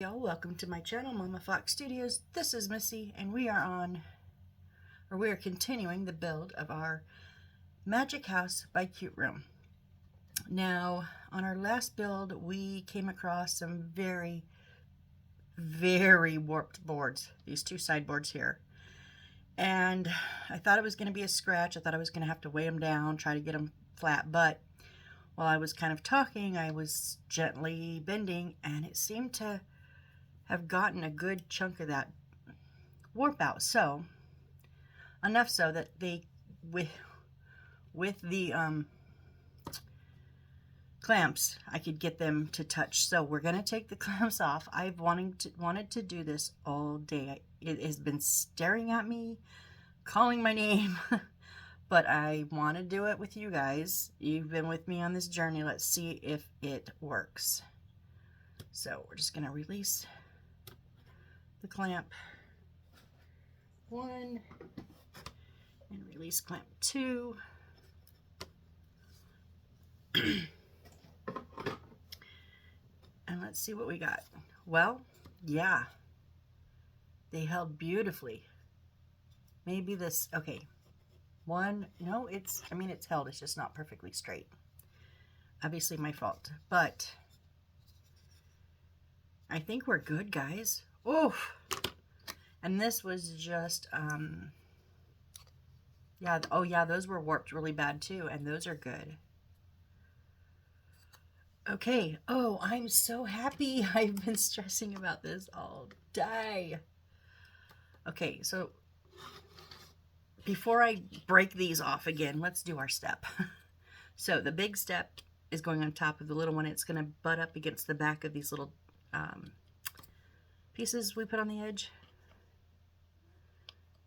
Y'all, welcome to my channel, Mama Fox Studios. This is Missy, and we are continuing the build of our Magic House by Cute Room. Now, on our last build, we came across some very, very warped boards, these two sideboards here. And I thought it was going to be a scratch. I thought I was going to have to weigh them down, try to get them flat, but while I was kind of talking, I was gently bending, and it seemed to have gotten a good chunk of that warp out. So enough so that they, with the clamps, I could get them to touch. So we're gonna take the clamps off. I've wanted to do this all day. It has been staring at me, calling my name, but I want to do it with you guys. You've been with me on this journey. Let's see if it works. So we're just gonna release the clamp 1 and release clamp 2. And let's see what we got. Well, yeah, they held beautifully. Maybe this, okay, no, it's held, it's just not perfectly straight. Obviously my fault, but I think we're good, guys. Oof. And this was just, yeah, oh yeah, those were warped really bad too, and those are good. Okay, oh, I'm so happy. I've been stressing about this all day. Okay, so before I break these off again, let's do our step. So the big step is going on top of the little one. It's going to butt up against the back of these little pieces we put on the edge.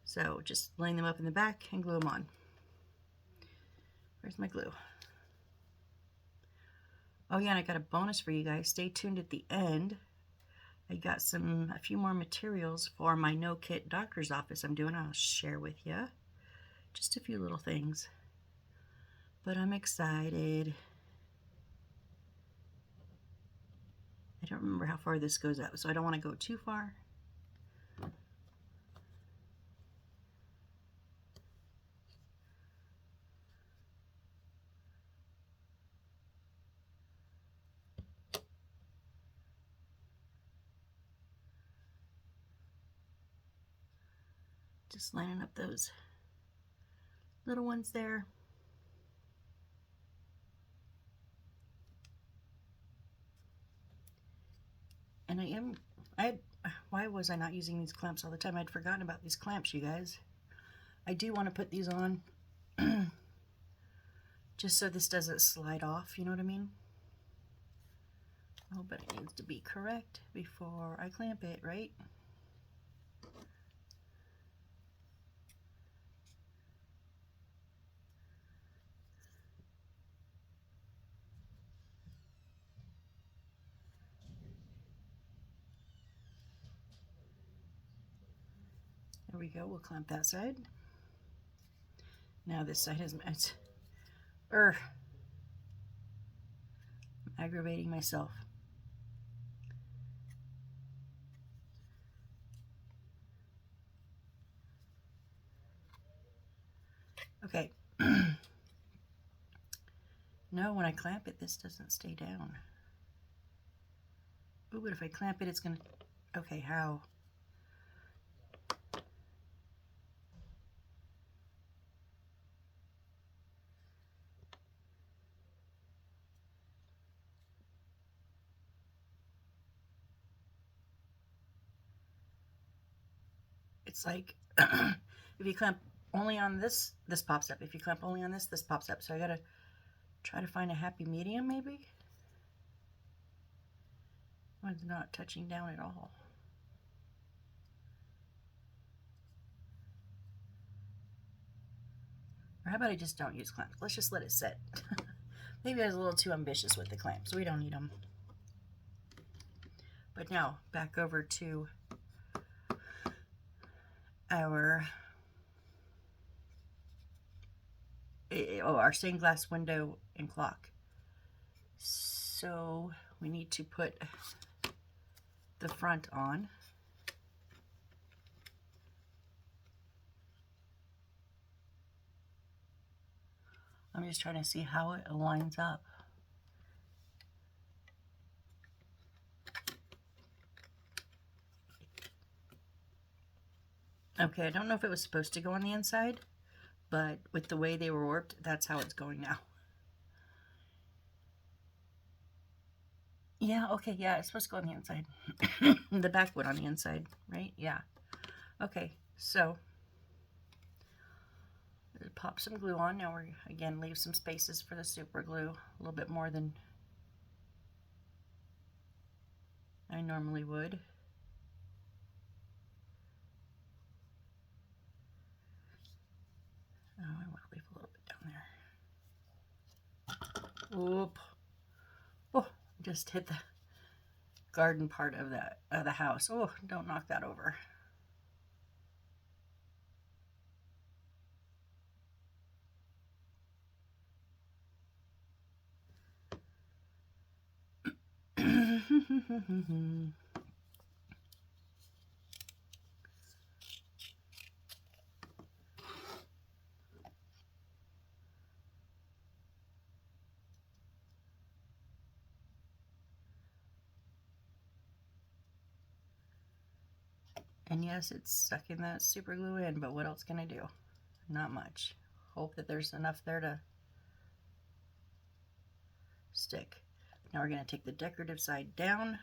So just laying them up in the back and glue them on. Where's my glue? Oh yeah, and I got a bonus for you guys. Stay tuned at the end. I got a few more materials for my no kit doctor's office I'm doing. I'll share with you. Just a few little things. But I'm excited. I don't remember how far this goes up, so I don't want to go too far. Just lining up those little ones there. And why was I not using these clamps all the time? I'd forgotten about these clamps, you guys. I do want to put these on just so this doesn't slide off, you know what I mean? Oh, but it needs to be correct before I clamp it, right? There we go, we'll clamp that side. Now this side is, I'm aggravating myself. Okay. No, when I clamp it, this doesn't stay down. Ooh, but if I clamp it, it's gonna, okay, how? It's like, if you clamp only on this, this pops up. If you clamp only on this, this pops up. So I gotta try to find a happy medium, maybe? One's not touching down at all. Or how about I just don't use clamps? Let's just let it sit. Maybe I was a little too ambitious with the clamps. We don't need them. But now, back over to our stained glass window and clock. So we need to put the front on. I'm just trying to see how it lines up. Okay, I don't know if it was supposed to go on the inside, but with the way they were warped, that's how it's going now. Yeah, okay, yeah, it's supposed to go on the inside. The back went on the inside, right? Yeah. Okay, so pop some glue on. Now we're, again, leave some spaces for the super glue, a little bit more than I normally would. Oh, I want to leave a little bit down there. Oop. Oh, just hit the garden part of the house. Oh, don't knock that over. And yes, it's sucking that super glue in, but what else can I do? Not much. Hope that there's enough there to stick. Now we're going to take the decorative side down.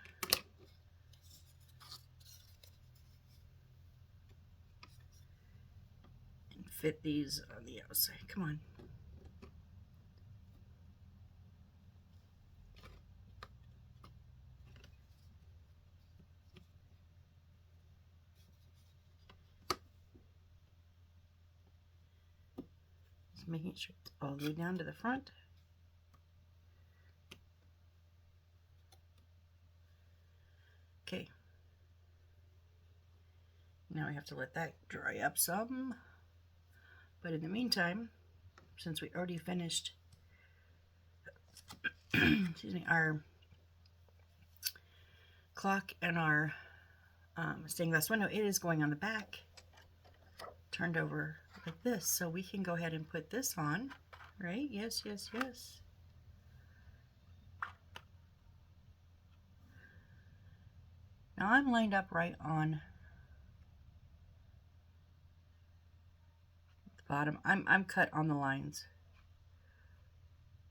And fit these on the outside. Come on. Just making sure it's all the way down to the front. Okay. Now we have to let that dry up some. But in the meantime, since we already finished excuse me, our clock and our stained glass window, it is going on the back, turned over like this. So we can go ahead and put this on, right? Yes, yes, yes. Now I'm lined up right on the bottom. I'm cut on the lines.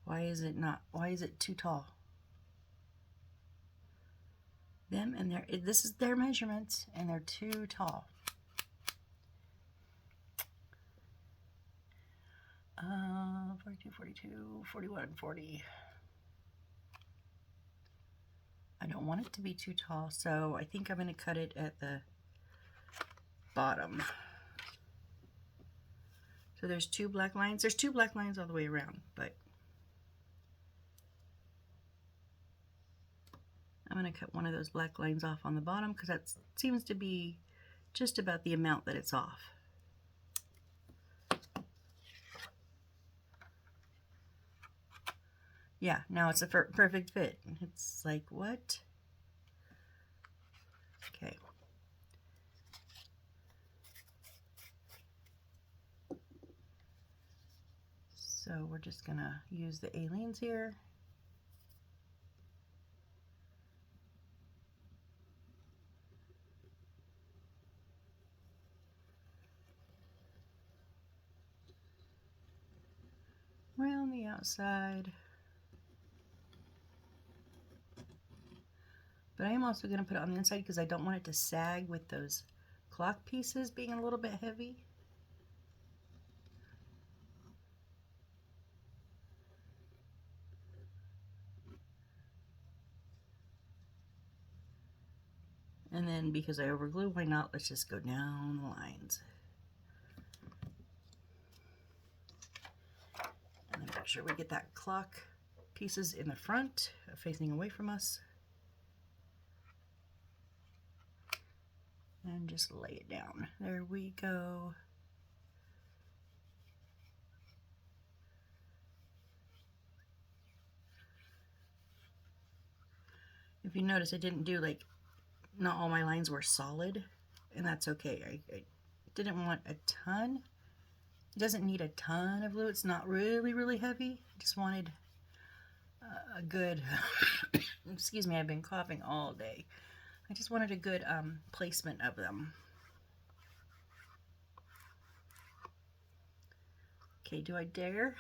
Why is it not? Why is it too tall? Them and their, this is their measurements, and they're too tall. 42, 42, 41, 40. I don't want it to be too tall, so I think I'm going to cut it at the bottom. So there's two black lines. There's two black lines all the way around, but I'm going to cut one of those black lines off on the bottom because that seems to be just about the amount that it's off. Yeah, now it's a perfect fit. It's like, what? Okay. So we're just gonna use the Aleene's here. Around the outside. But I am also going to put it on the inside because I don't want it to sag with those clock pieces being a little bit heavy. And then because I overglue, why not? Let's just go down the lines. And then make sure we get that clock pieces in the front, facing away from us. And just lay it down. There we go. If you notice, I didn't do like not all my lines were solid, and that's okay. I didn't want a ton. It doesn't need a ton of glue. It's not really heavy. I just wanted a good, excuse me, I've been coughing all day. I just wanted a good placement of them. Okay, do I dare?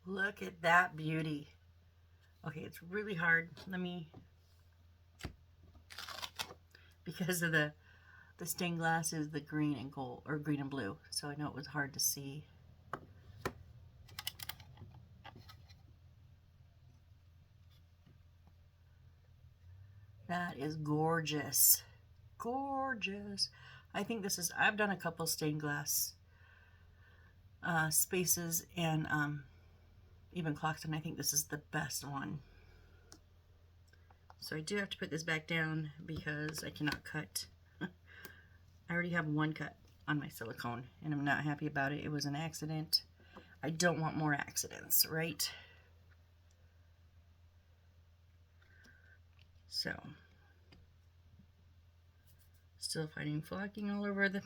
Look at that beauty. Okay, it's really hard. Let me, because of the stained glass is the green and gold, or green and blue, so I know it was hard to see. That is gorgeous. Gorgeous. I think this is, I've done a couple stained glass spaces and even clocks, and I think this is the best one. So I do have to put this back down because I cannot cut. I already have one cut on my silicone and I'm not happy about it. It was an accident. I don't want more accidents, right? So, still finding flocking all over the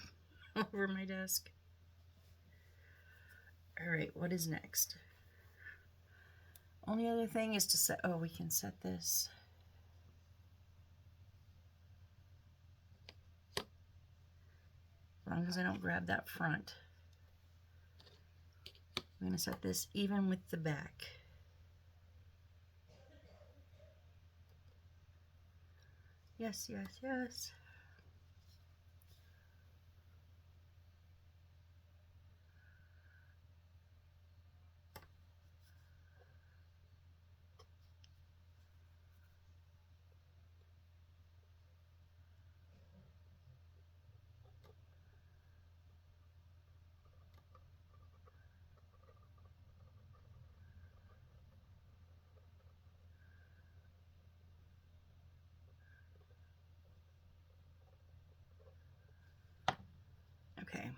over my desk. All right, what is next? Only other thing is to set, oh, we can set this. As long as I don't grab that front. I'm going to set this even with the back. Yes, yes, yes. Okay.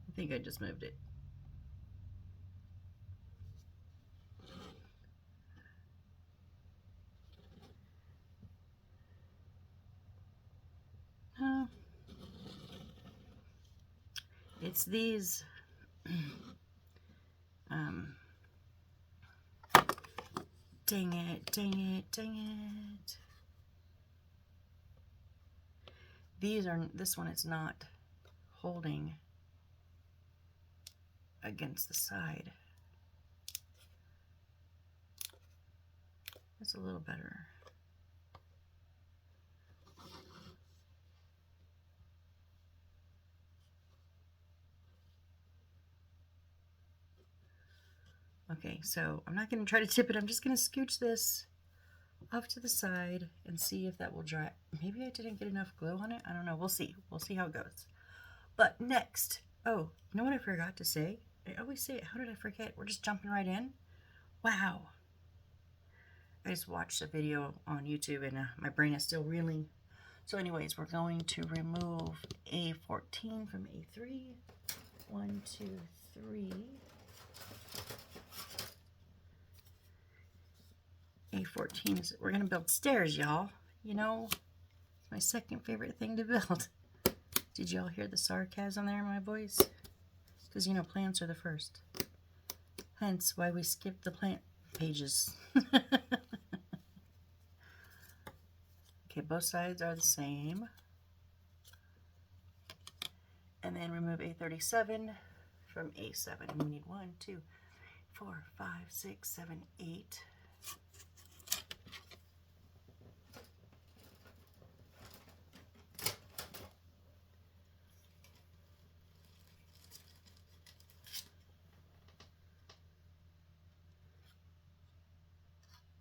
I think I just moved it. It's these dang it, dang it, dang it. These are, this one is not holding against the side. That's a little better. Okay, so I'm not going to try to tip it. I'm just going to scooch this off to the side and see if that will dry. Maybe I didn't get enough glue on it. I don't know. We'll see. We'll see how it goes. But next, oh, you know what I forgot to say? I always say it. How did I forget? We're just jumping right in. Wow. I just watched a video on YouTube and my brain is still reeling. So anyways, we're going to remove A14 from A3. 1, 2, 3. A14 is, we're going to build stairs, y'all. You know, it's my second favorite thing to build. Did y'all hear the sarcasm there in my voice? Because, you know, plants are the first. Hence why we skip the plant pages. Okay, both sides are the same. And then remove A37 from A7. We need 1, 2, 4, 5, 6, 7, 8.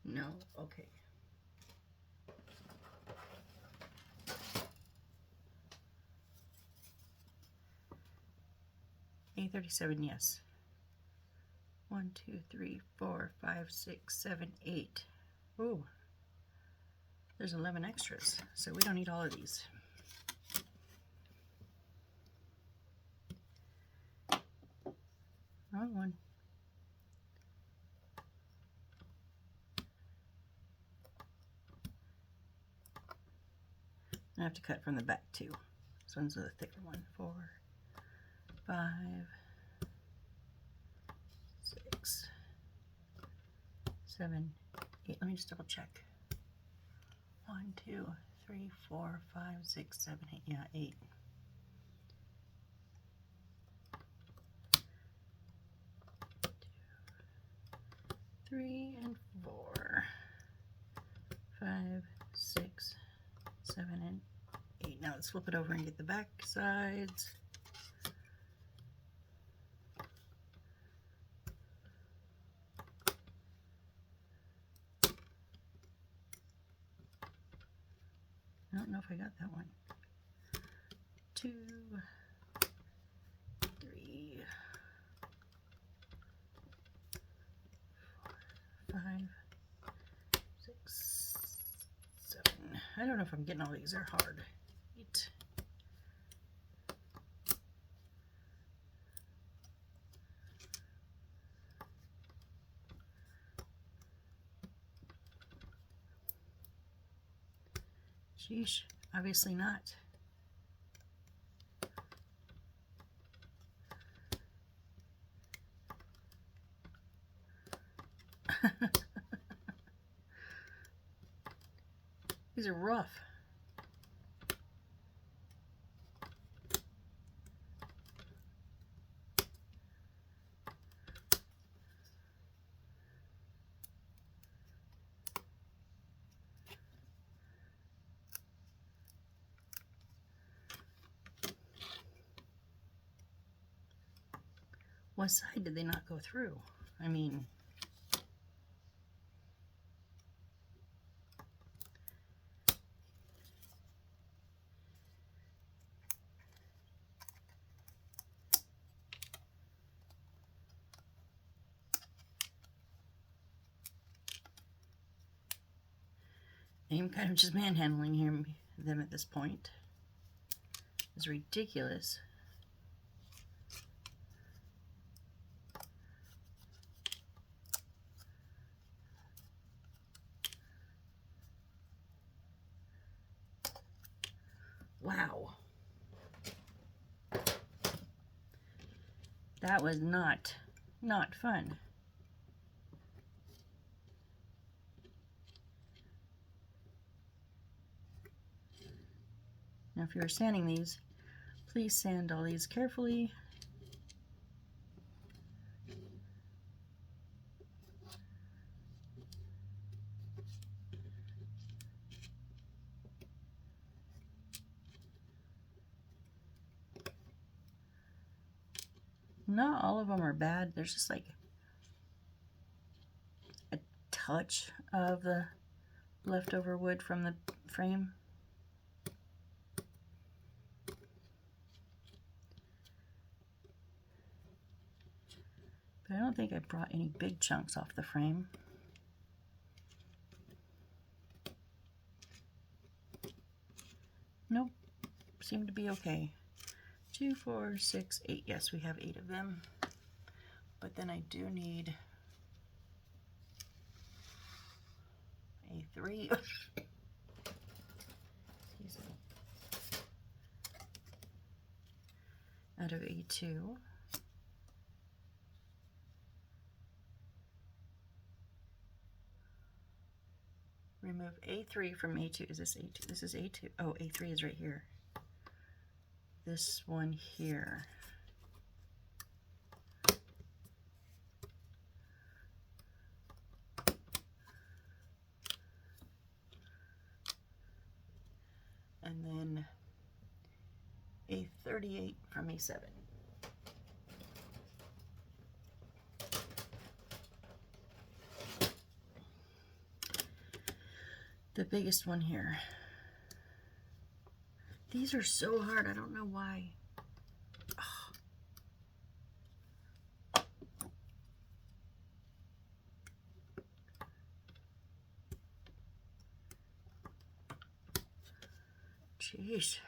No, okay. A37, yes. 1, 2, 3, 4, 5, 6, 7, 8. Ooh, there's 11 extras, so we don't need all of these. Wrong one. I have to cut from the back too. This one's the thicker one. 4, 5, 6, 7, 8. Let me just double check. 1, 2, 3, 4, 5, 6, 7, 8. Yeah, 8. 3 and 4, 5, 6, 7, and 8. Now let's flip it over and get the back sides. I don't know if I got that one. 2, 3, 4, 5, 6, 7. I don't know if I'm getting all these. They're hard. 8. Sheesh, obviously not. These are rough. What side did they not go through? I mean, I'm kind of just manhandling them at this point. It's ridiculous. Wow. That was not fun. Now if you're sanding these, please sand all these carefully. Not all of them are bad. There's just like a touch of the leftover wood from the frame. But I don't think I brought any big chunks off the frame. Nope, seem to be okay. 2, 4, 6, 8. Yes, we have 8 of them. But then I do need a 3. Excuse me. Out of A2. Remove A3 from A2. Is this A2? This is A2. Oh, A3 is right here. This one here. And then A38 from A7. The biggest one here. These are so hard, I don't know why. Jeez.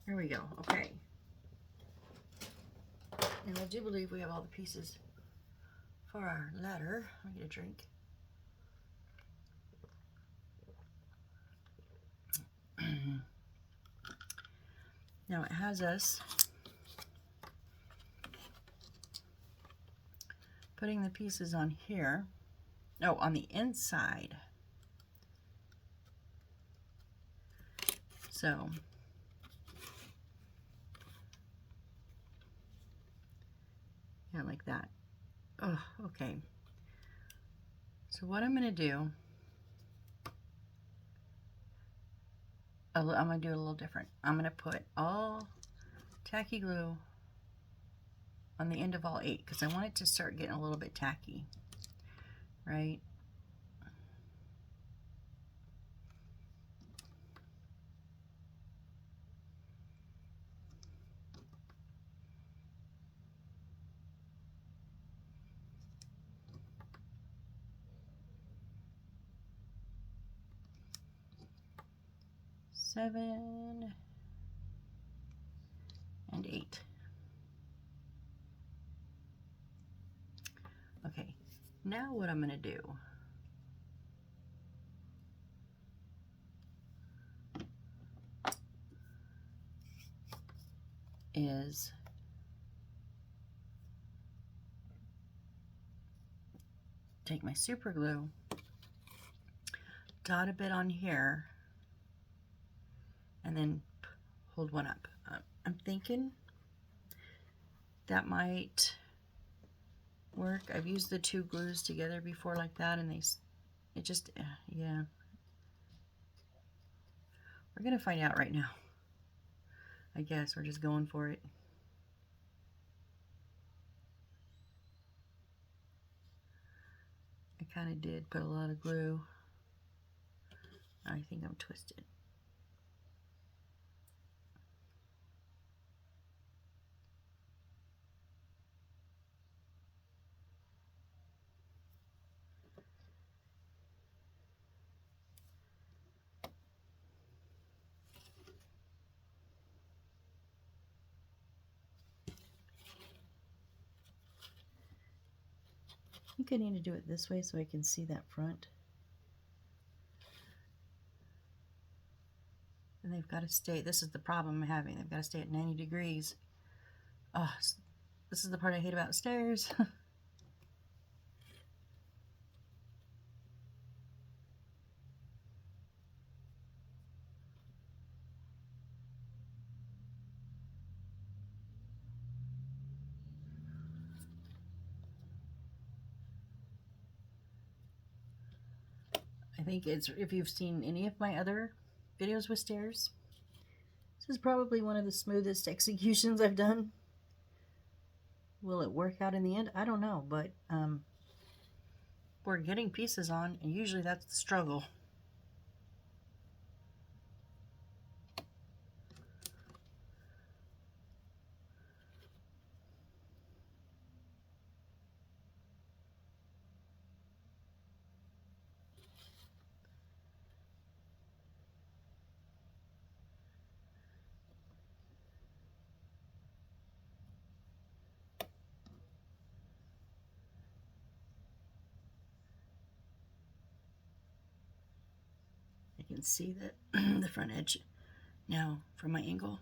Here we go. Okay. And I do believe we have all the pieces for our letter. Let me get a drink. Now it has us putting the pieces on here. Oh, on the inside. So yeah, like that. Oh, okay. So what I'm going to do, I'm going to do it a little different. I'm going to put all tacky glue on the end of all 8 because I want it to start getting a little bit tacky, right? Seven and 8. Okay, now what I'm going to do is take my super glue, dot a bit on here, and then hold one up. I'm thinking that might work. I've used the 2 glues together before like that, and it just, yeah. We're gonna find out right now. I guess we're just going for it. I kind of did put a lot of glue. I think I'm twisted. I think I need to do it this way so I can see that front. And they've got to stay, this is the problem I'm having, they've got to stay at 90 degrees. Oh, this is the part I hate about stairs. I think it's, if you've seen any of my other videos with stairs, this is probably one of the smoothest executions I've done. Will it work out in the end? I don't know, but we're getting pieces on, and usually that's the struggle. I can see that the front edge now from my angle.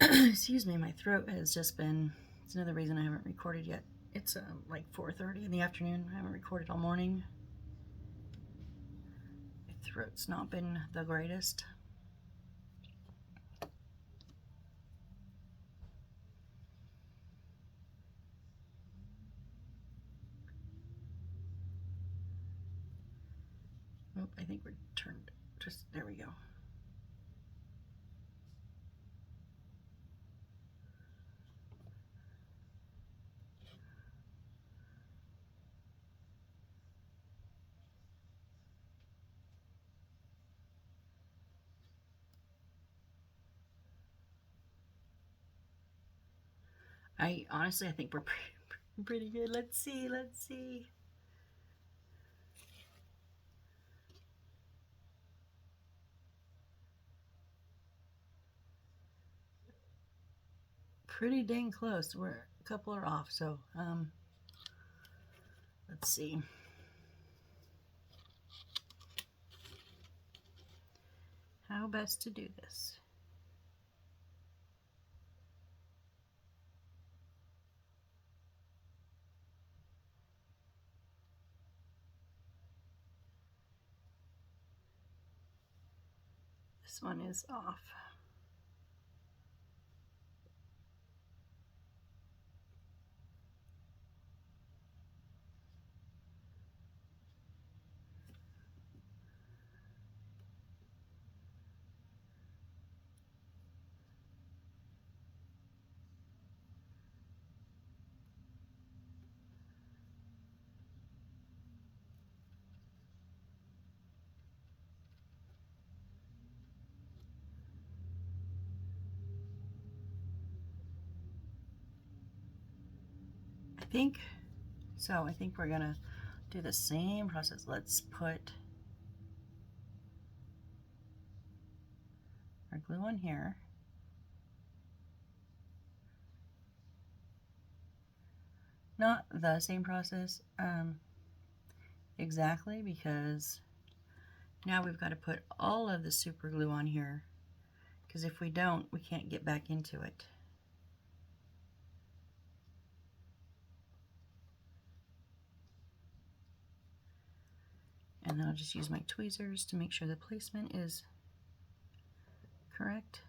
Excuse me, my throat has just been, it's another reason I haven't recorded yet. It's like 4:30 in the afternoon. I haven't recorded all morning. My throat's not been the greatest. Oh, I think we're turned, just, there we go. I honestly, I think we're pretty good. Let's see, let's see. Pretty dang close. We're a couple are off, so let's see. How best to do this? This one is off. I think we're gonna do the same process. Let's put our glue on here. Not the same process exactly, because now we've got to put all of the super glue on here, because if we don't, we can't get back into it. And then I'll just use my tweezers to make sure the placement is correct.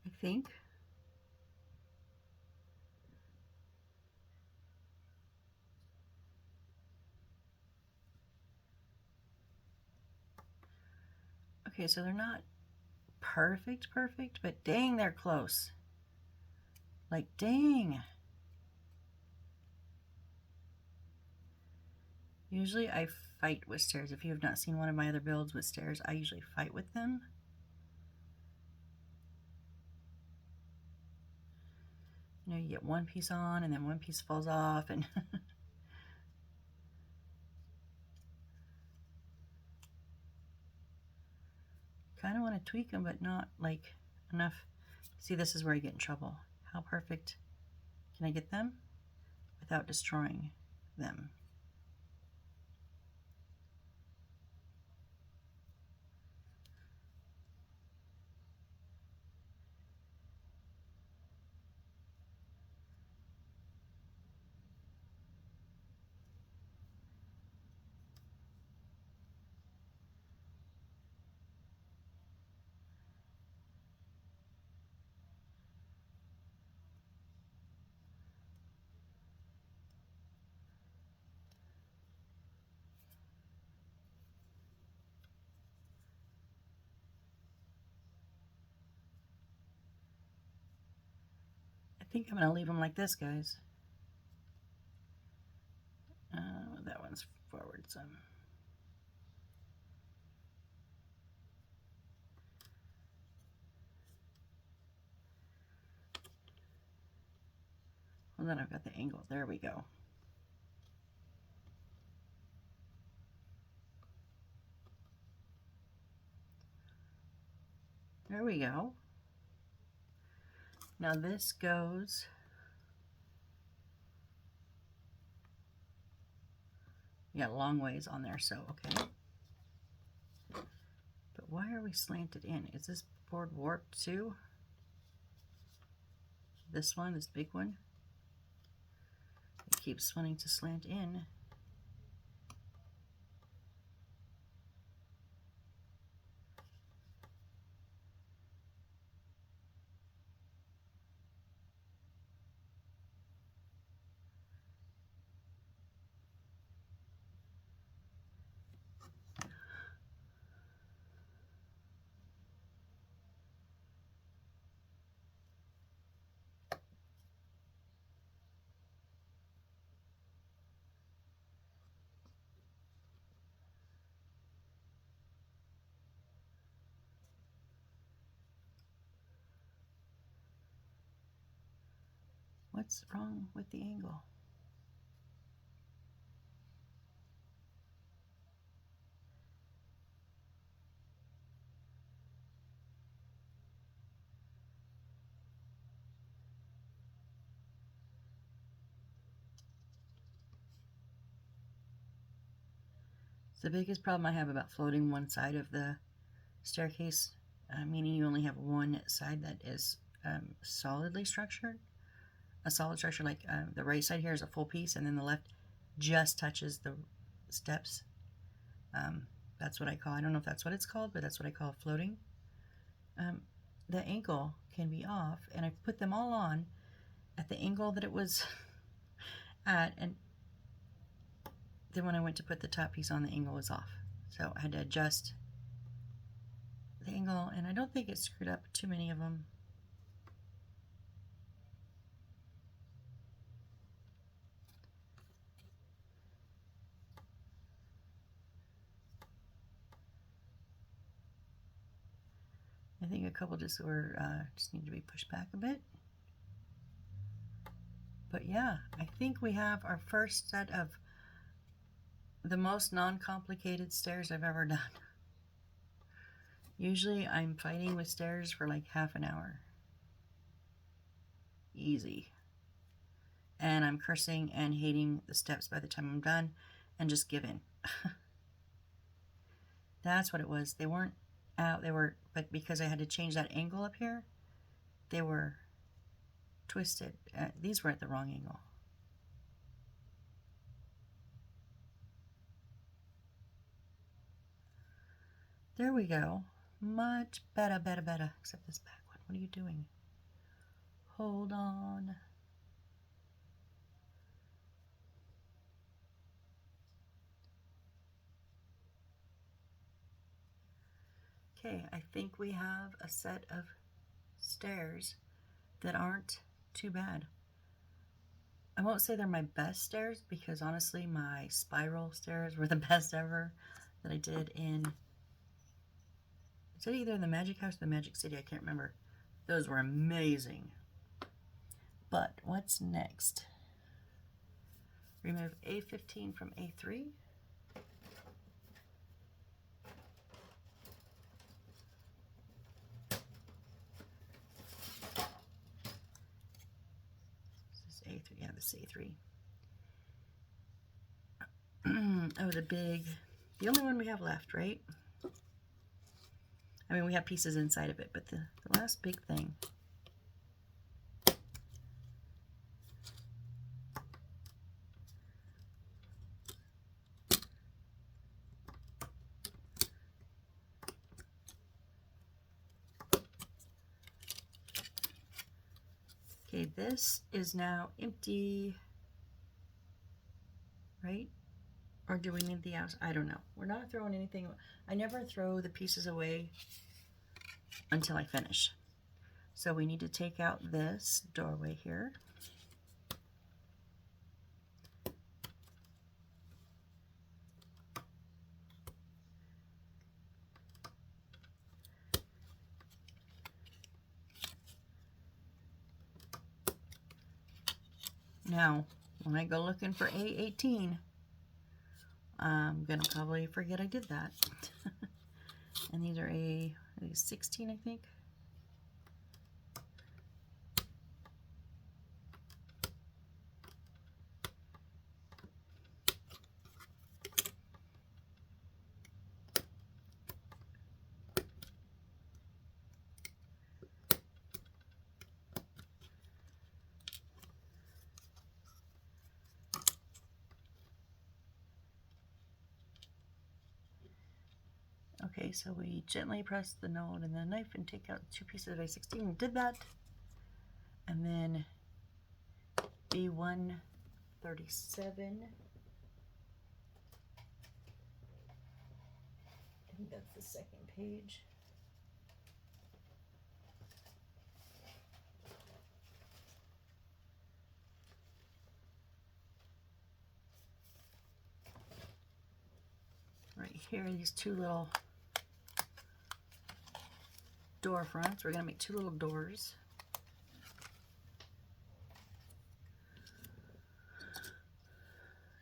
I think. Okay, so they're not perfect, but dang, they're close. Like, dang. Usually I fight with stairs. If you have not seen one of my other builds with stairs, I usually fight with them. You know, you get one piece on and then one piece falls off, and kind of want to tweak them, but not like enough. See, this is where I get in trouble. How perfect can I get them without destroying them? I think I'm going to leave them like this, guys. That one's forward some. Well, then I've got the angle. There we go. There we go. Now this goes a long ways on there, so okay. But why are we slanted in? Is this board warped too? This one, this big one, it keeps wanting to slant in. What's wrong with the angle? It's the biggest problem I have about floating one side of the staircase, meaning you only have one side that is solidly structured. A solid structure, like the right side here is a full piece, and then the left just touches the steps. That's what I call, I don't know if that's what it's called, but that's what I call floating. The angle can be off, and I put them all on at the angle that it was at, and then when I went to put the top piece on, the angle was off. So I had to adjust the angle, and I don't think it screwed up too many of them. I think a couple just need to be pushed back a bit. But yeah, I think we have our first set of the most non-complicated stairs I've ever done. Usually I'm fighting with stairs for like half an hour. Easy. And I'm cursing and hating the steps by the time I'm done and just give in. That's what it was. They weren't out, but because I had to change that angle up here, they were twisted. These were at the wrong angle. There we go. Much better, except this back one. What are you doing? Hold on. Okay, I think we have a set of stairs that aren't too bad. I won't say they're my best stairs because honestly my spiral stairs were the best ever that I did in, is it either in the Magic House or the Magic City? I can't remember. Those were amazing. But what's next? Remove A15 from A3. This is A3, yeah, this is A3. Oh, the only one we have left, right? I mean, we have pieces inside of it, but the last big thing. Okay, this is now empty, right? Or do we need the outside? I don't know. We're not throwing anything. I never throw the pieces away until I finish. So we need to take out this doorway here. Now, when I go looking for A18, I'm gonna probably forget I did that. And these are A16, I think. Okay, so we gently press the node and the knife and take out 2 pieces of A16. We did that. And then B137. I think that's the second page. Right here, these 2 little door fronts. We're going to make 2 little doors.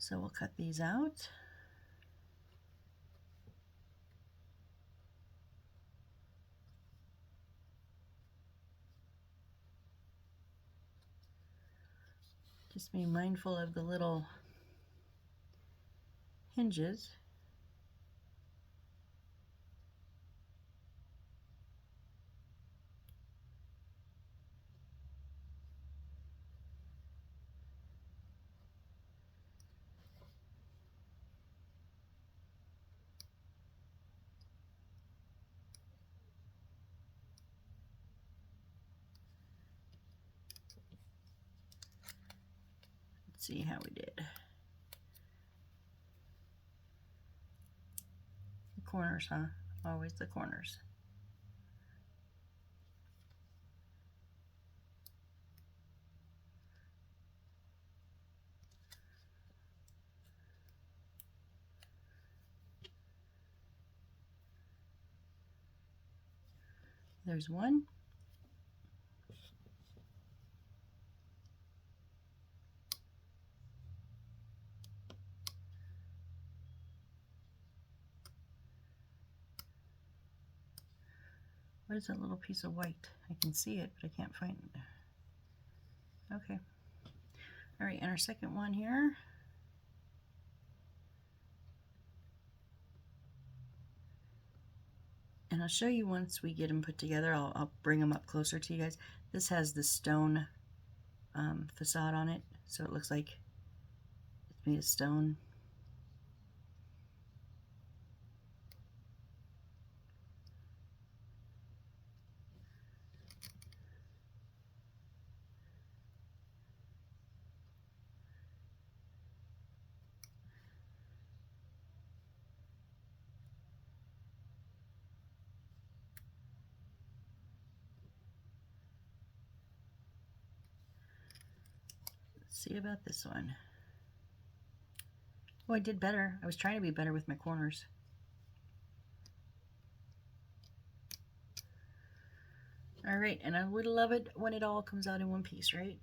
So we'll cut these out. Just be mindful of the little hinges. Let's see how we did. The corners, huh? Always the corners. There's one. What is that little piece of white? I can see it, but I can't find it. Okay. All right, and our second one here. And I'll show you once we get them put together. I'll bring them up closer to you guys. This has the stone facade on it, so it looks like it's made of stone. Let's see about this one. Oh, I did better. I was trying to be better with my corners. All right, and I would love it when it all comes out in one piece, right?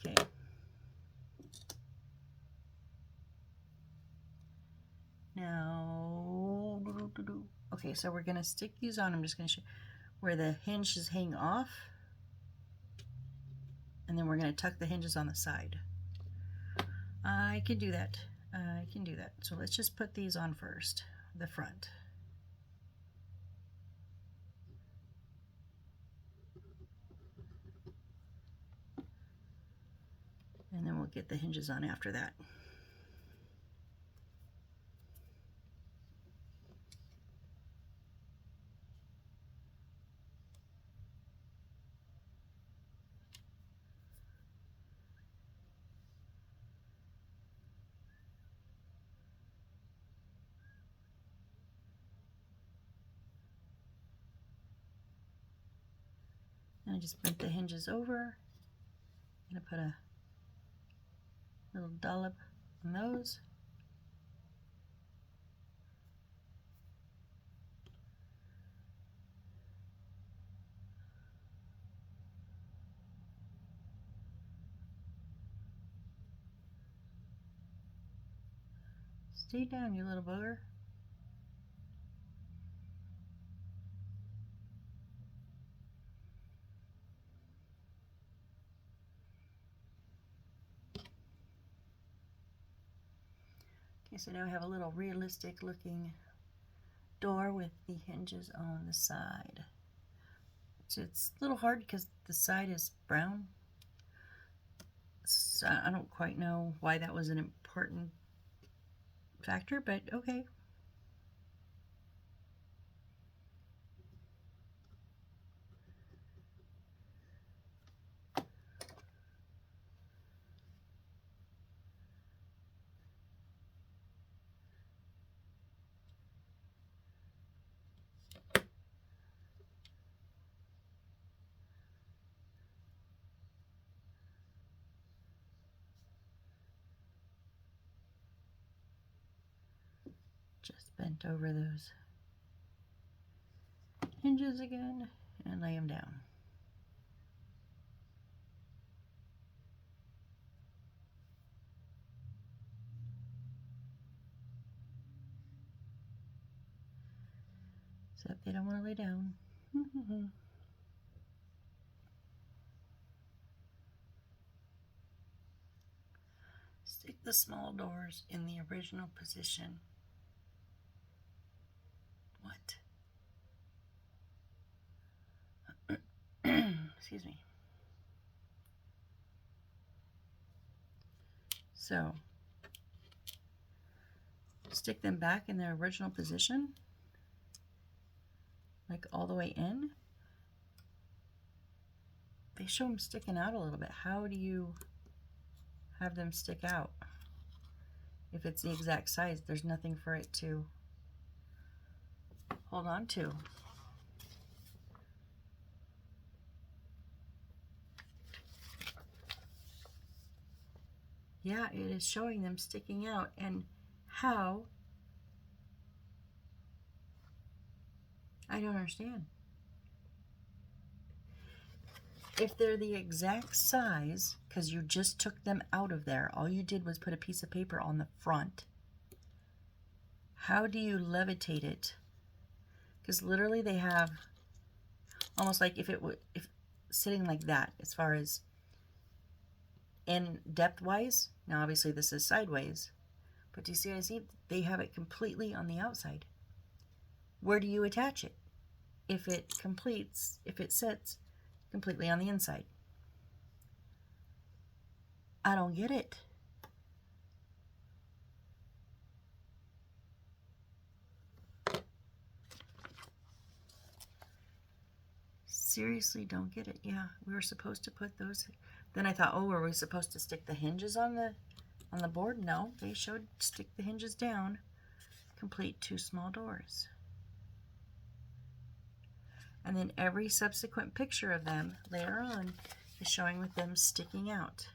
Okay. Now, okay, so we're gonna stick these on. I'm just gonna show where the hinges hang off, and then we're gonna tuck the hinges on the side. I can do that. I can do that. So let's just put these on first, the front. And then we'll get the hinges on after that. And I just bent the hinges over. I'm gonna put a little dollop on those. Stay down, you little booger. Okay, so now I have a little realistic looking door with the hinges on the side. So it's a little hard because the side is brown. So I don't quite know why that was an important factor, but okay. Just bent over those hinges again and lay them down. Except they don't want to lay down. Stick the small doors in the original position. What? Excuse me. So, stick them back in their original position, like all the way in. They show them sticking out a little bit. How do you have them stick out? If it's the exact size, there's nothing for it to hold on to. Yeah, it is showing them sticking out. And how? I don't understand. If they're the exact size, because you just took them out of there, all you did was put a piece of paper on the front, how do you levitate it? Because literally they have almost like if sitting like that, as far as in depth wise. Now obviously this is sideways, but do you see what I see? They have it completely on the outside. Where do you attach it? If it sits completely on the inside. I don't get it. Seriously, don't get it. Yeah, we were supposed to put those. Then I thought, oh, were we supposed to stick the hinges on the board? No, they showed stick the hinges down. Complete 2 small doors. And then every subsequent picture of them later on is showing with them sticking out.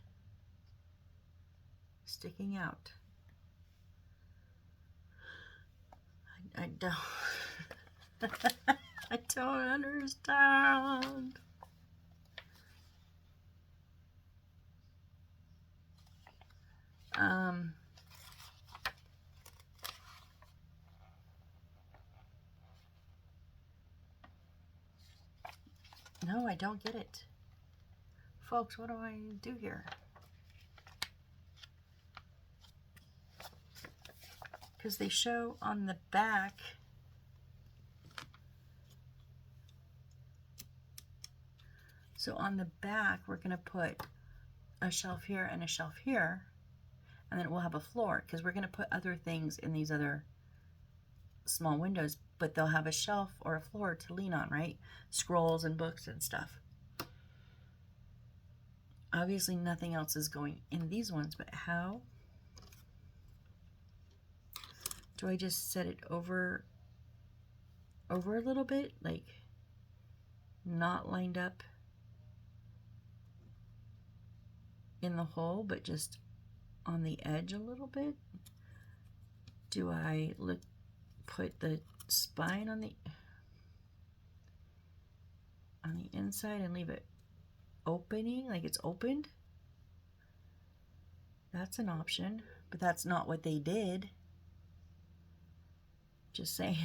Sticking out. I don't. I don't understand. No, I don't get it. Folks, what do I do here? Because they show on the back. So on the back, we're going to put a shelf here and a shelf here. And then we'll have a floor because we're going to put other things in these other small windows, but they'll have a shelf or a floor to lean on, right? Scrolls and books and stuff. Obviously nothing else is going in these ones, but how? Do I just set it over a little bit, like not lined up in the hole, but just on the edge a little bit? Do I put the spine on the inside and leave it opening, like it's opened? That's an option, but that's not what they did. Just saying.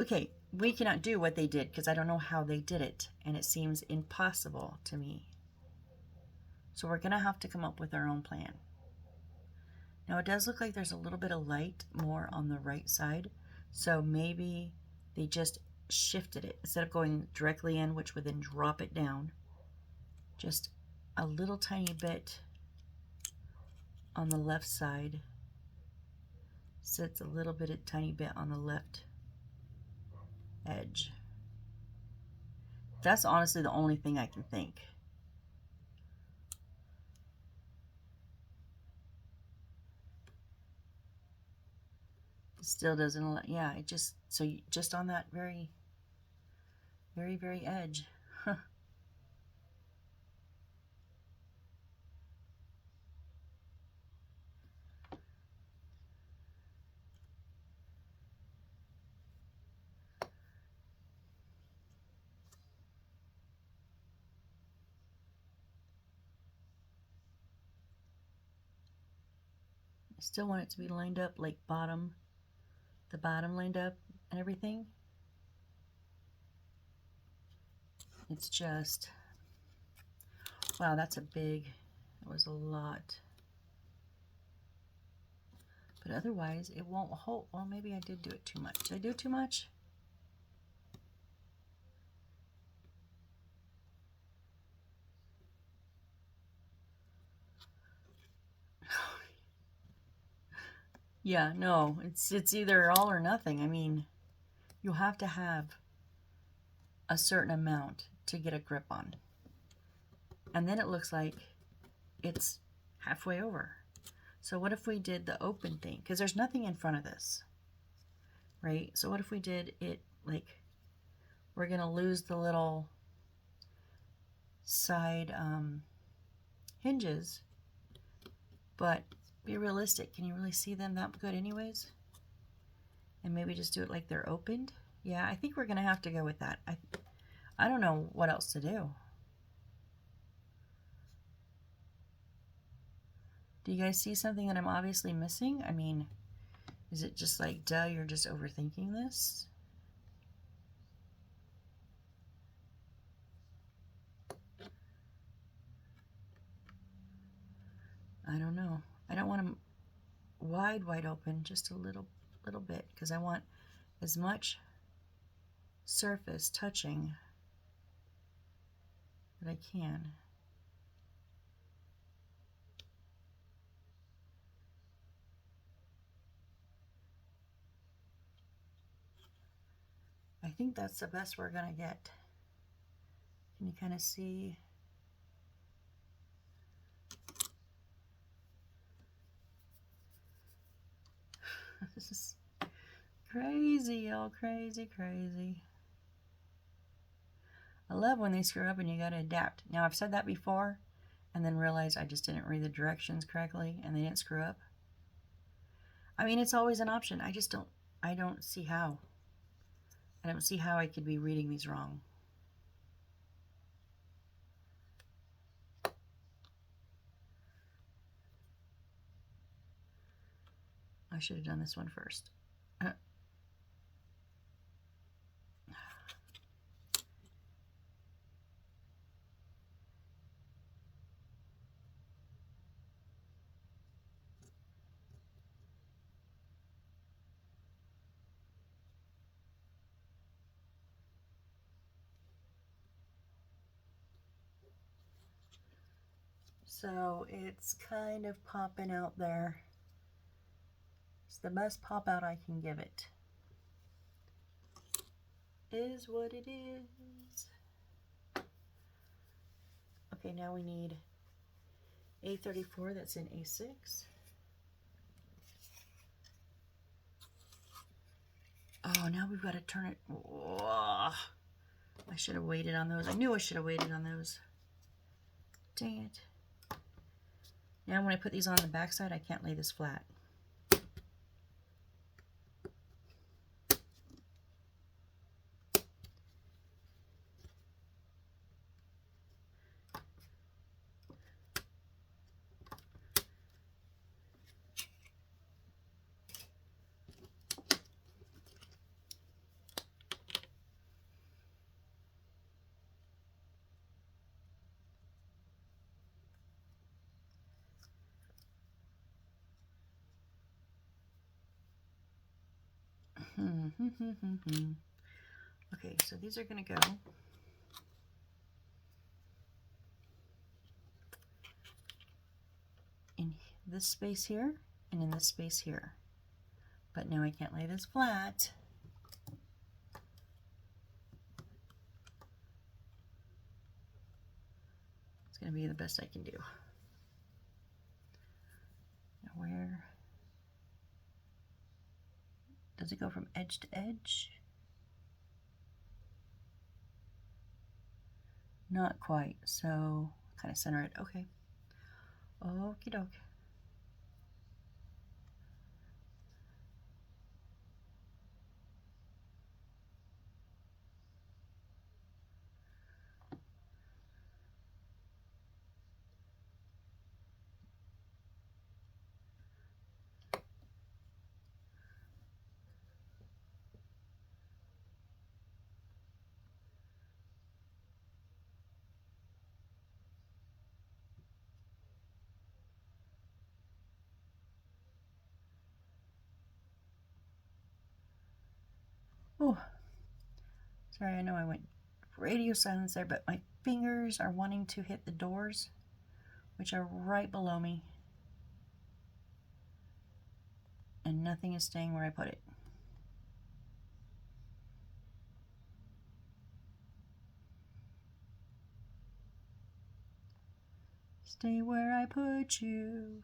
Okay, we cannot do what they did because I don't know how they did it, and it seems impossible to me. So we're gonna have to come up with our own plan. Now it does look like there's a little bit of light more on the right side, so maybe they just shifted it instead of going directly in, which would then drop it down, just a little tiny bit on the left side, sits a little bit, a tiny bit on the left edge. That's honestly the only thing I can think. Still doesn't allow, yeah, it just, so you, just on that very, very, very edge. Huh. I still want it to be lined up like the bottom lined up and everything. It's just, wow, that's a big, it was a lot. But otherwise, it won't hold. Well, maybe I did do it too much. Did I do it too much? Yeah, no, it's either all or nothing. I mean, you have to have a certain amount to get a grip on. And then it looks like it's halfway over. So what if we did the open thing? Because there's nothing in front of this, right? So what if we did it like, we're going to lose the little side hinges, but be realistic. Can you really see them that good anyways? And maybe just do it like they're opened. Yeah, I think we're going to have to go with that. I don't know what else to do. Do you guys see something that I'm obviously missing? I mean, is it just like, duh, you're just overthinking this? I don't know. I don't want them wide open, just a little bit, because I want as much surface touching that I can. I think that's the best we're gonna get. Can you kind of see? This is crazy, all crazy. I love when they screw up and you gotta adapt. Now, I've said that before and then realized I just didn't read the directions correctly and they didn't screw up. I mean, it's always an option. I don't see how. I don't see how I could be reading these wrong. I should have done this one first. So it's kind of popping out there. It's the best pop out I can give it. Is what it is. Okay, now we need A34 that's in A6. Oh, now we've got to turn it. Oh, I should have waited on those. I knew I should have waited on those. Dang it. Now when I put these on the back side, I can't lay this flat. Okay, so these are going to go in this space here and in this space here. But now I can't lay this flat. It's going to be the best I can do. Now where does it go from edge to edge? Not quite, so kind of center it. Okay. Okie doke. Sorry, I know I went radio silence there, but my fingers are wanting to hit the doors, which are right below me. And nothing is staying where I put it. Stay where I put you.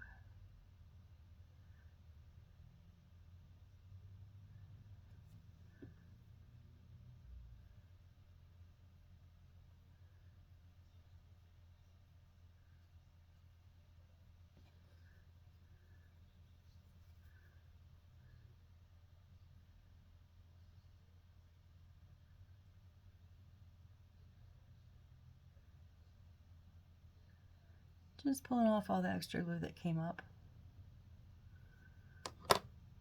Just pulling off all the extra glue that came up.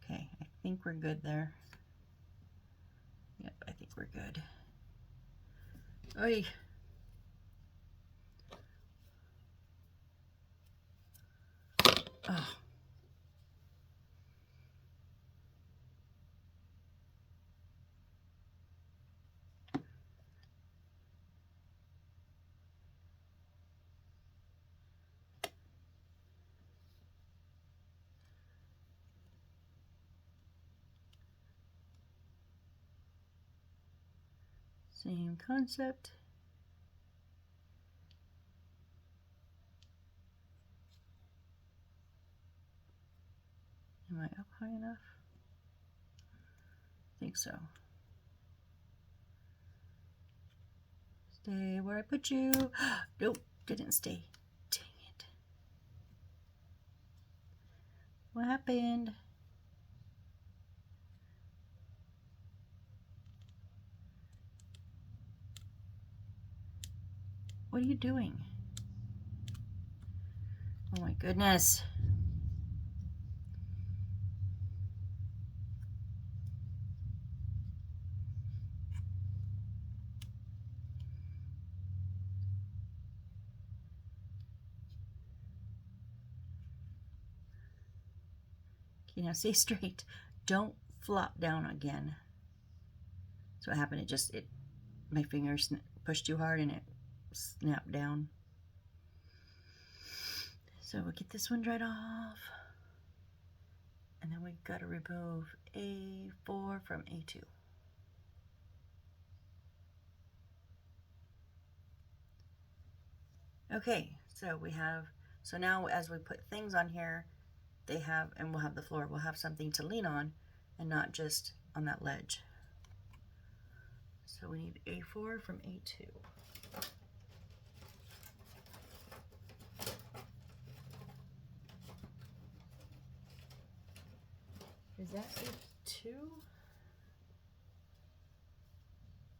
Okay, I think we're good there. Yep, I think we're good. Oy. Oh. Same concept. Am I up high enough? I think so. Stay where I put you. Nope, didn't stay. Dang it. What happened? What are you doing? Oh my goodness. Okay, now stay straight. Don't flop down again. So what happened? My fingers pushed too hard and it snapped down. So we'll get this one dried off. And then we've got to remove A4 from A2. Okay, so now as we put things on here, and we'll have the floor, we'll have something to lean on and not just on that ledge. So we need A4 from A2. Is that A2?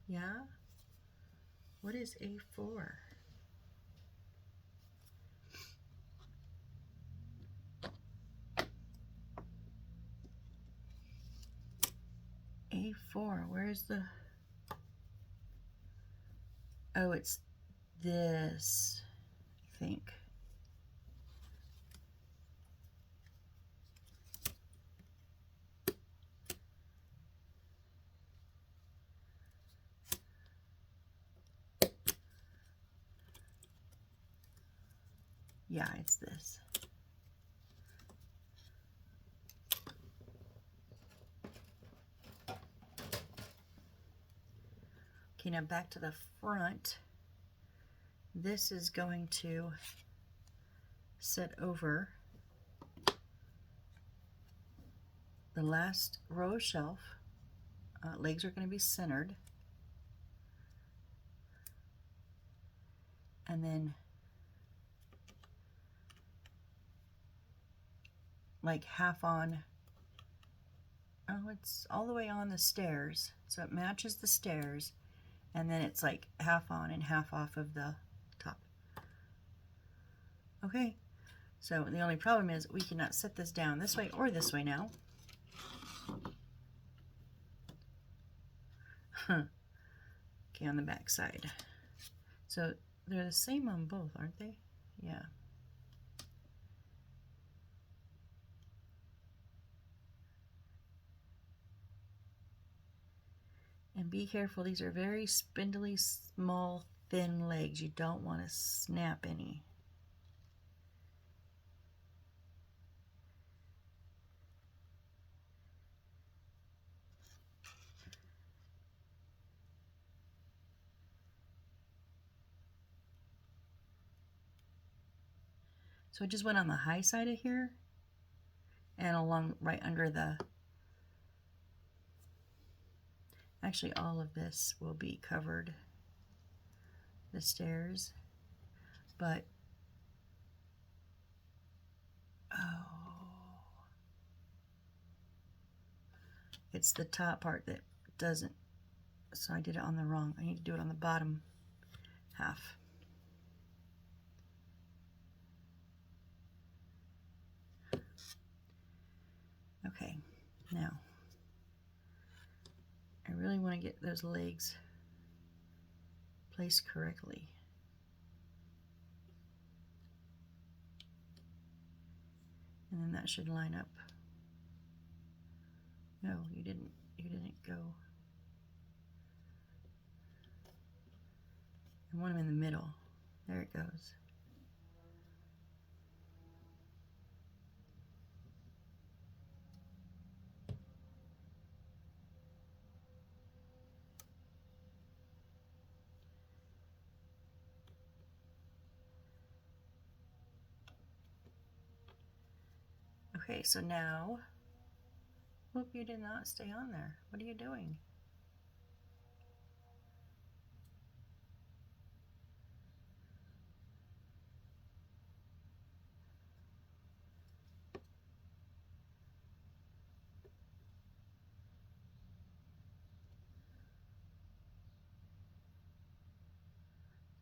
Yeah? What is A4? A4, where's the... Oh, it's this, I think. Yeah, it's this. Okay, now back to the front. This is going to sit over the last row of shelf. Legs are going to be centered. And then like half on, oh, it's all the way on the stairs. So it matches the stairs. And then it's like half on and half off of the top. Okay, so the only problem is we cannot set this down this way or this way now. Okay, on the back side. So they're the same on both, aren't they? Yeah. And be careful, these are very spindly, small, thin legs. You don't want to snap any. So I just went on the high side of here and along right under the, actually all of this will be covered, the stairs, but oh, it's the top part that doesn't, so I did it on the wrong. I need to do it on the bottom half. Okay, now I really want to get those legs placed correctly. And then that should line up. No, you didn't go. I want them in the middle. There it goes. Okay, so now, whoop, you did not stay on there. What are you doing?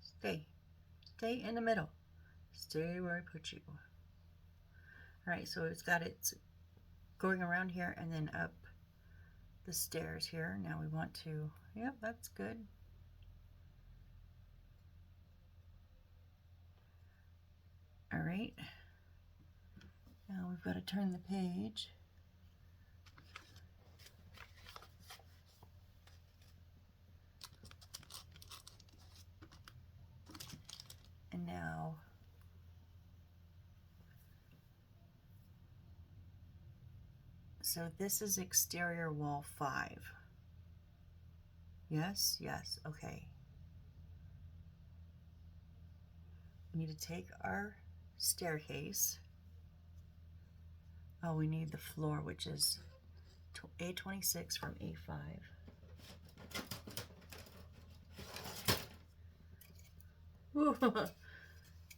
Stay. Stay in the middle. Stay where I put you. All right, so it's got it going around here and then up the stairs here. Now we want to, yep, that's good. All right. Now we've got to turn the page. And now so this is exterior wall 5. Yes, yes, okay. We need to take our staircase. Oh, we need the floor, which is A26 from A5.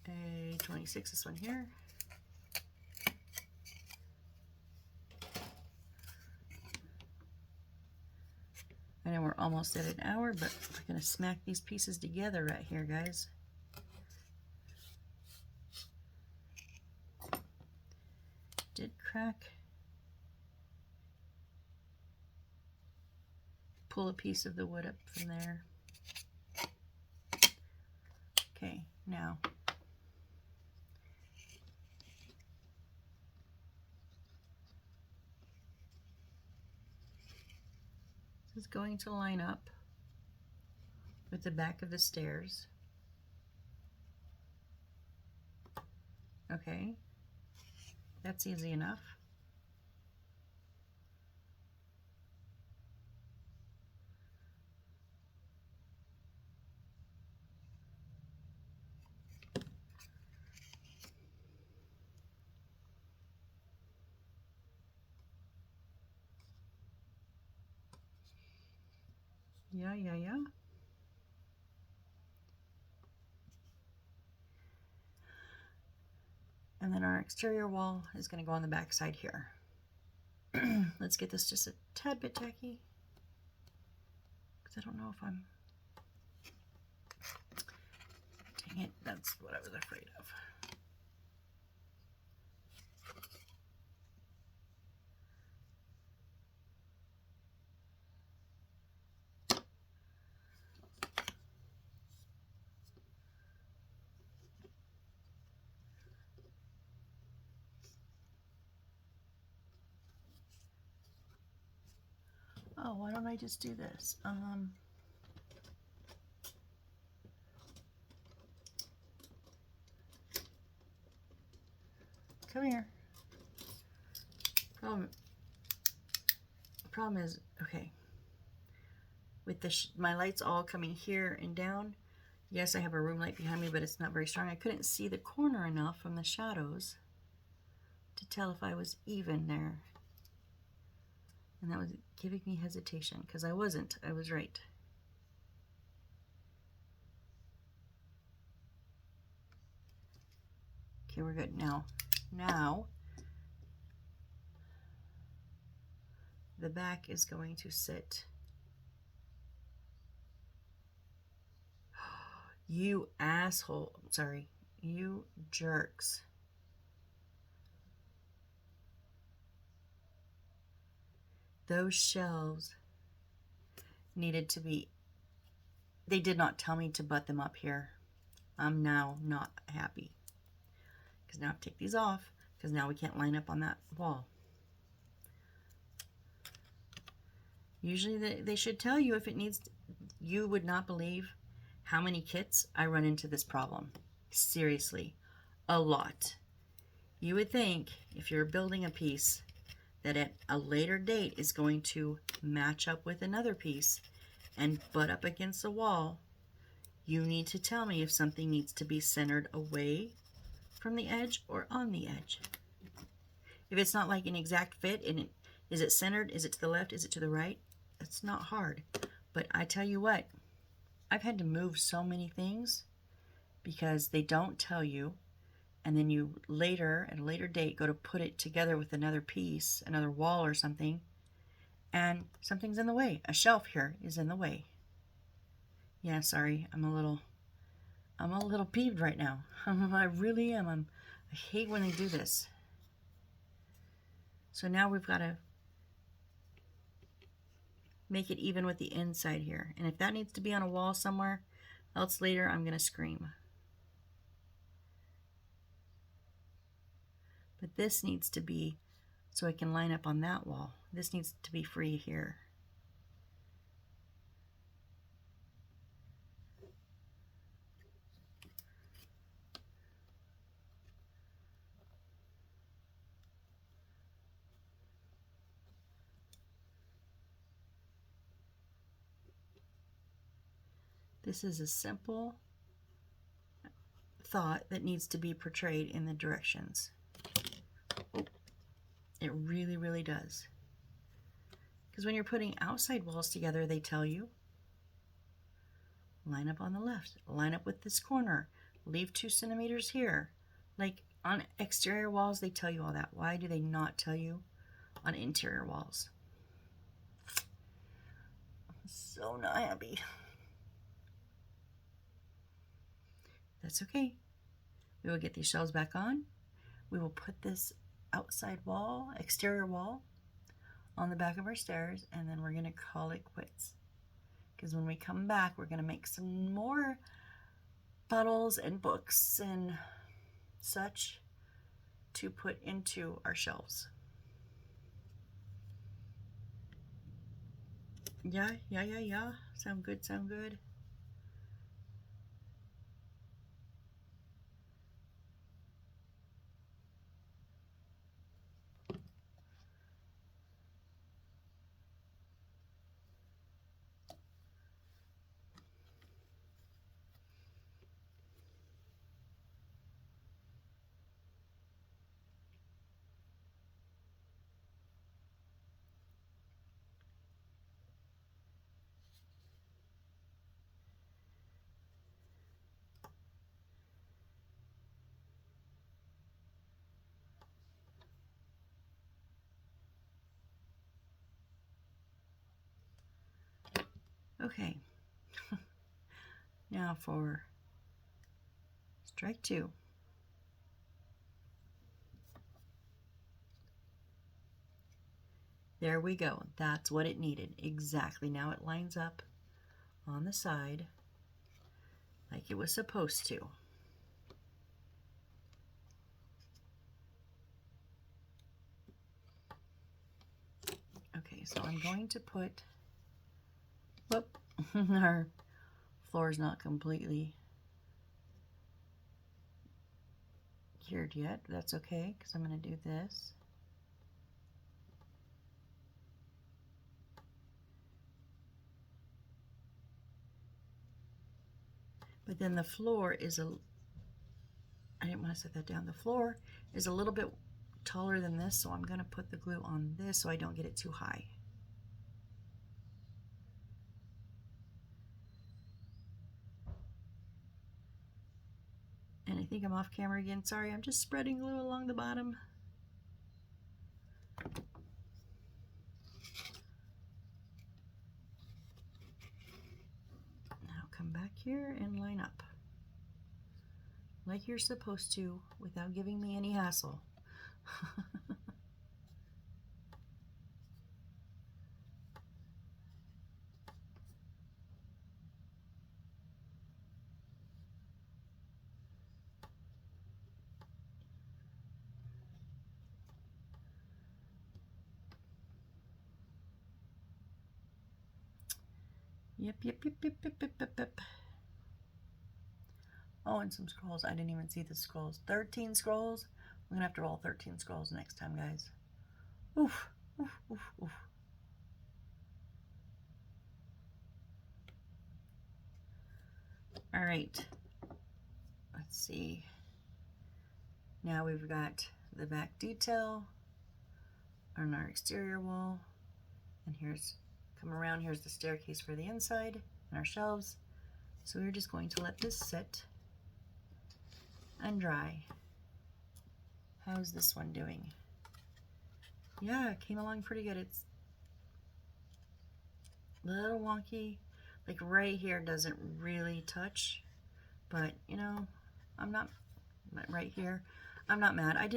A26, this one here. I know we're almost at an hour, but we're going to smack these pieces together right here, guys. Did crack. Pull a piece of the wood up from there. Okay, now this is going to line up with the back of the stairs. Okay, that's easy enough. Yeah. And then our exterior wall is going to go on the back side here. Let's get this just a tad bit tacky, because I don't know if I'm, dang it, that's what I was afraid of. Oh, why don't I just do this? Come here. Problem is, okay, with my lights all coming here and down. Yes, I have a room light behind me, but it's not very strong. I couldn't see the corner enough from the shadows to tell if I was even there. And that was giving me hesitation because I wasn't. I was right. Okay, we're good. Now, the back is going to sit. You asshole. Sorry. You jerks. Those shelves needed to be, they did not tell me to butt them up here. I'm now not happy. Because now I have to take these off, because now we can't line up on that wall. Usually they should tell you if it needs to. You would not believe how many kits I run into this problem. Seriously, a lot. You would think if you're building a piece that at a later date is going to match up with another piece and butt up against the wall, you need to tell me if something needs to be centered away from the edge or on the edge. If it's not like an exact fit, and is it centered? Is it to the left? Is it to the right? It's not hard. But I tell you what, I've had to move so many things because they don't tell you, and then you later, at a later date, go to put it together with another piece, another wall or something, and something's in the way. A shelf here is in the way. Yeah, sorry, I'm a little peeved right now. I really am. I hate when they do this. So now we've got to make it even with the inside here. And if that needs to be on a wall somewhere else later, I'm going to scream. But this needs to be so I can line up on that wall. This needs to be free here. This is a simple thought that needs to be portrayed in the directions. Oh, it really, really does. Because when you're putting outside walls together, they tell you, line up on the left, line up with this corner, leave 2 centimeters here. Like on exterior walls, they tell you all that. Why do they not tell you on interior walls? I'm so not happy. That's okay. We will get these shelves back on. We will put this outside wall, exterior wall, on the back of our stairs, and then we're going to call it quits. Because when we come back, we're going to make some more bottles and books and such to put into our shelves. Yeah. Sound good, sound good. Okay. Now for strike 2. There we go. That's what it needed. Exactly. Now it lines up on the side like it was supposed to. Okay, so I'm going to put Whoop. Our floor is not completely cured yet. That's okay, because I'm going to do this. But then the floor is I didn't want to set that down. The floor is a little bit taller than this, so I'm going to put the glue on this so I don't get it too high. And I think I'm off camera again. Sorry, I'm just spreading glue along the bottom. Now come back here and line up like you're supposed to without giving me any hassle. Yep. Oh, and some scrolls. I didn't even see the scrolls. 13 scrolls. I'm gonna have to roll 13 scrolls next time, guys. Oof, oof, oof, oof. All right. Let's see. Now we've got the back detail on our exterior wall. And come around, here's the staircase for the inside and our shelves. So we're just going to let this sit and dry. How's this one doing? Yeah, it came along pretty good. It's a little wonky. Like right here doesn't really touch, but you know, I'm not right here. I'm not mad. I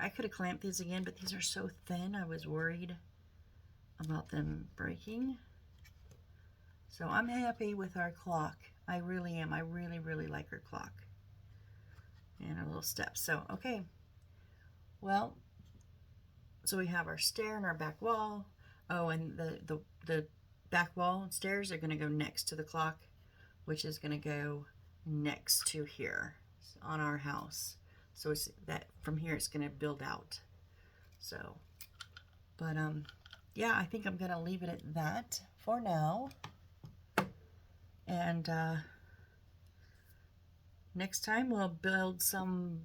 could have clamped these again, but these are so thin. I was worried about them breaking. So I'm happy with our clock. I really am. I really, really like our clock. And our little steps. So, okay. Well, so we have our stair and our back wall. Oh, and the back wall and stairs are going to go next to the clock, which is going to go next to here on our house. So it's that from here it's going to build out. So, but yeah, I think I'm going to leave it at that for now. And next time we'll build some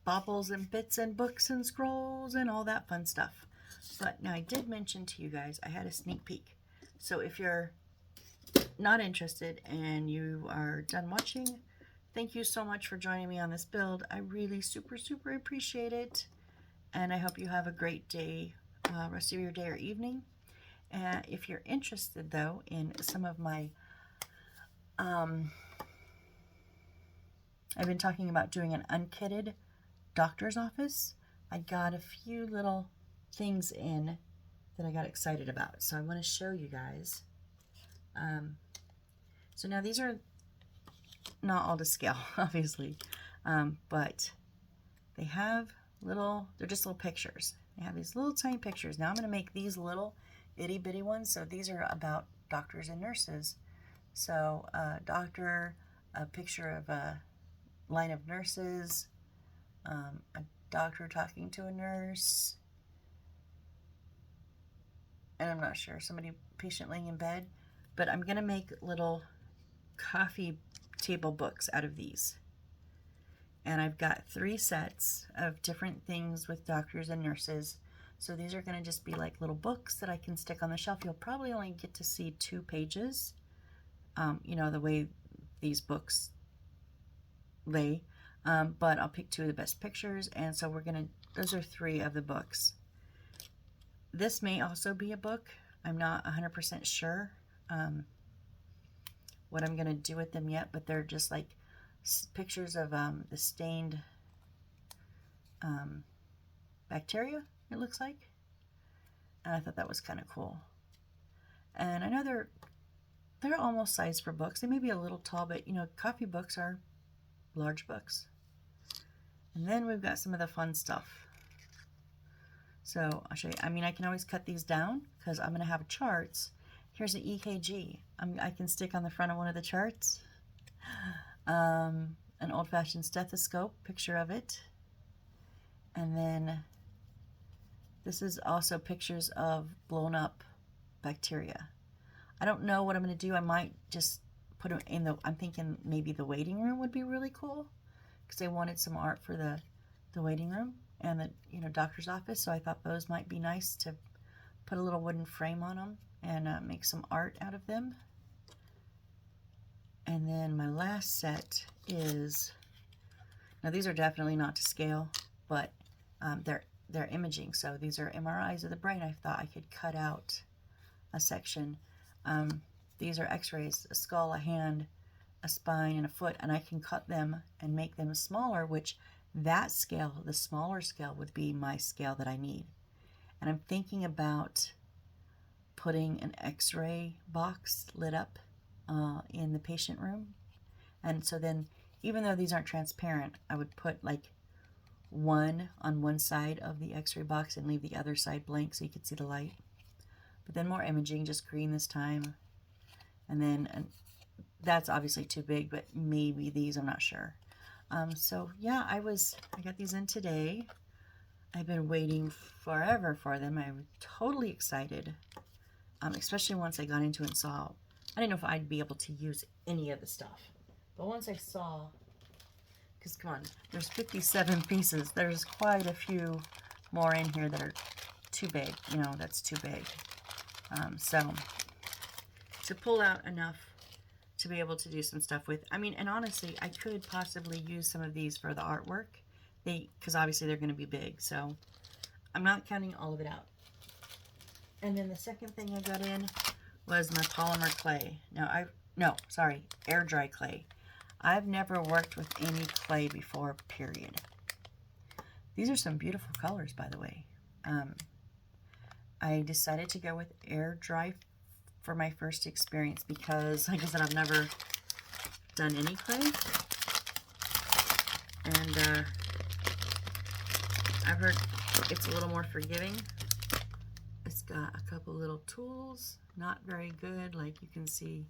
baubles and bits and books and scrolls and all that fun stuff. But now I did mention to you guys I had a sneak peek. So if you're not interested and you are done watching, thank you so much for joining me on this build. I really super appreciate it. And I hope you have a great day, rest of your day or evening. And if you're interested though in some of my I've been talking about doing an unkitted doctor's office. I got a few little things in that I got excited about. So I want to show you guys. So now these are not all to scale, obviously, but they have they're just little pictures. They have these little tiny pictures. Now I'm going to make these little itty bitty ones. So these are about doctors and nurses. So doctor, a picture of a line of nurses, a doctor talking to a nurse, and I'm not sure, somebody, patient laying in bed. But I'm going to make little coffee table books out of these. And I've got 3 sets of different things with doctors and nurses. So these are going to just be like little books that I can stick on the shelf. You'll probably only get to see 2 pages, you know, the way these books lay. But I'll pick 2 of the best pictures. And so those are 3 of the books. This may also be a book. I'm not 100% sure what I'm going to do with them yet, but they're just like pictures of the stained bacteria, it looks like. And I thought that was kind of cool. And I know they're almost sized for books. They may be a little tall, but you know, coffee books are large books. And then we've got some of the fun stuff. So I'll show you. I mean, I can always cut these down because I'm going to have charts. Here's an EKG. I can stick on the front of one of the charts. An old-fashioned stethoscope, picture of it. And then this is also pictures of blown up bacteria. I don't know what I'm going to do. I might just put them in the, I'm thinking maybe the waiting room would be really cool, because I wanted some art for the waiting room and the, you know, doctor's office. So I thought those might be nice to put a little wooden frame on them and make some art out of them. And then my last set is, now these are definitely not to scale, but they're imaging. So these are MRIs of the brain. I thought I could cut out a section. These are x-rays, a skull, a hand, a spine, and a foot, and I can cut them and make them smaller, which that scale, the smaller scale, would be my scale that I need. And I'm thinking about putting an x-ray box lit up in the patient room. And so then, even though these aren't transparent, I would put like one on one side of the x-ray box and leave the other side blank so you could see the light. But then more imaging, just green this time. And then that's obviously too big, but maybe these, I'm not sure. So yeah, I got these in today. I've been waiting forever for them. I'm totally excited, especially once I got into it and saw. I didn't know if I'd be able to use any of the stuff, but once I saw, because come on, there's 57 pieces. There's quite a few more in here that are too big. You know, that's too big. So to pull out enough to be able to do some stuff with. I mean, and honestly, I could possibly use some of these for the artwork. Because obviously they're going to be big, so I'm not counting all of it out. And then the second thing I got in was my polymer clay. Now air dry clay. I've never worked with any clay before, period. These are some beautiful colors, by the way. I decided to go with air dry for my first experience because, like I said, I've never done any clay. And I've heard it's a little more forgiving. It's got a couple little tools, not very good, like you can see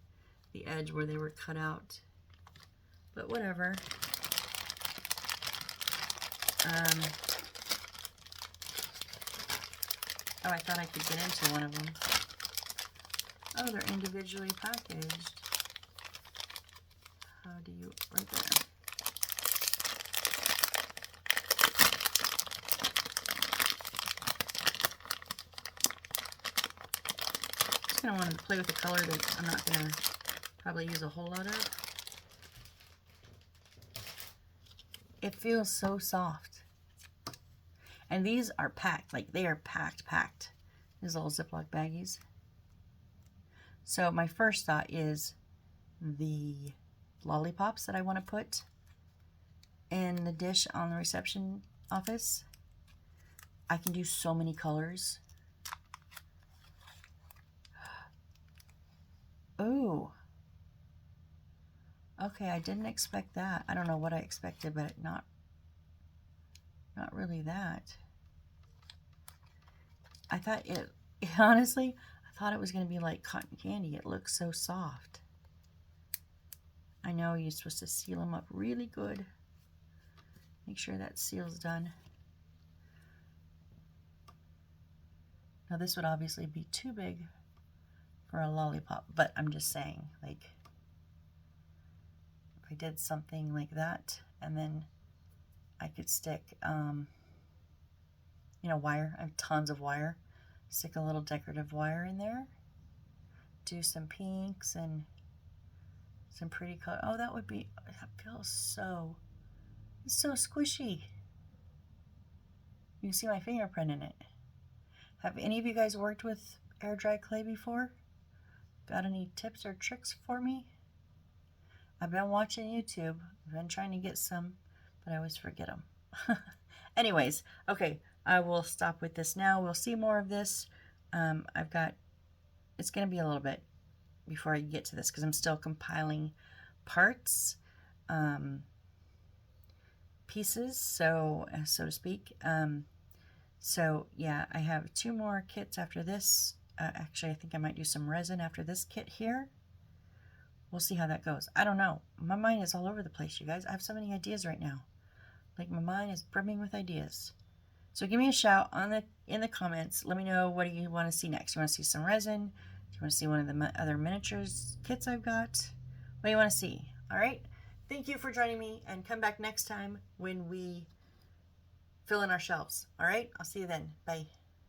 the edge where they were cut out, but whatever. Oh, I thought I could get into one of them. Oh, they're individually packaged. How do you, right there. I'm going to want to play with the color that I'm not going to probably use a whole lot of. It feels so soft. And these are packed, like they are packed. These little Ziploc baggies. So my first thought is the lollipops that I want to put in the dish on the reception office. I can do so many colors. Ooh. Okay, I didn't expect that. I don't know what I expected, but not really that. I thought honestly, I thought it was going to be like cotton candy. It looks so soft. I know you're supposed to seal them up really good. Make sure that seal's done. Now this would obviously be too big for a lollipop, but I'm just saying, like, if I did something like that, and then I could stick, you know, wire. I have tons of wire. Stick a little decorative wire in there. Do some pinks and some pretty color. Oh, that would be, that feels so, it's so squishy. You can see my fingerprint in it. Have any of you guys worked with air dry clay before? Got any tips or tricks for me? I've been watching YouTube. I've been trying to get some, but I always forget them. Anyways, okay, I will stop with this now. We'll see more of this. It's going to be a little bit before I get to this because I'm still compiling parts, pieces, so to speak. So yeah, I have 2 more kits after this Actually, I think I might do some resin after this kit here. We'll see how that goes. I don't know. My mind is all over the place, you guys. I have so many ideas right now. Like, my mind is brimming with ideas. So give me a shout in the comments. Let me know, what do you want to see next? You want to see some resin? Do you want to see one of the other miniatures kits I've got? What do you want to see? All right. Thank you for joining me, and come back next time when we fill in our shelves. All right. I'll see you then. Bye.